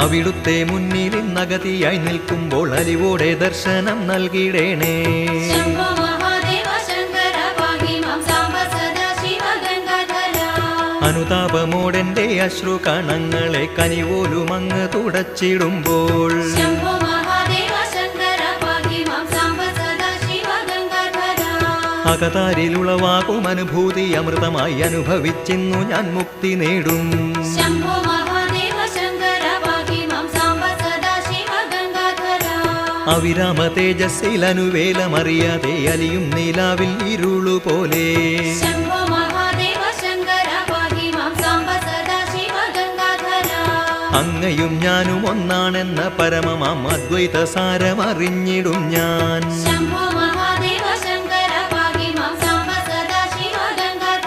അവിടുത്തെ മുന്നിൽ നഗതിയായി നിൽക്കുമ്പോൾ അലിവോടെ ദർശനം നൽകിടേണേ. അനുതാപമോടെന്റെ അശ്രുകണങ്ങളെ കനിപോലുമങ്ങ് തുടച്ചിടുമ്പോൾ അകതാരിലുളവാകും അനുഭൂതി അമൃതമായി അനുഭവിച്ചിന്നു ഞാൻ മുക്തി നേടും. അവിരാമ തേജസ്സിൽ അനുവേലമറിയാതെ അലിയും നീലാവിൽ ഇരുളുപോലെ അങ്ങയും ഞാനും ഒന്നാണെന്ന പരമമാം അദ്വൈത സാരമറിഞ്ഞിടും ഞാൻ.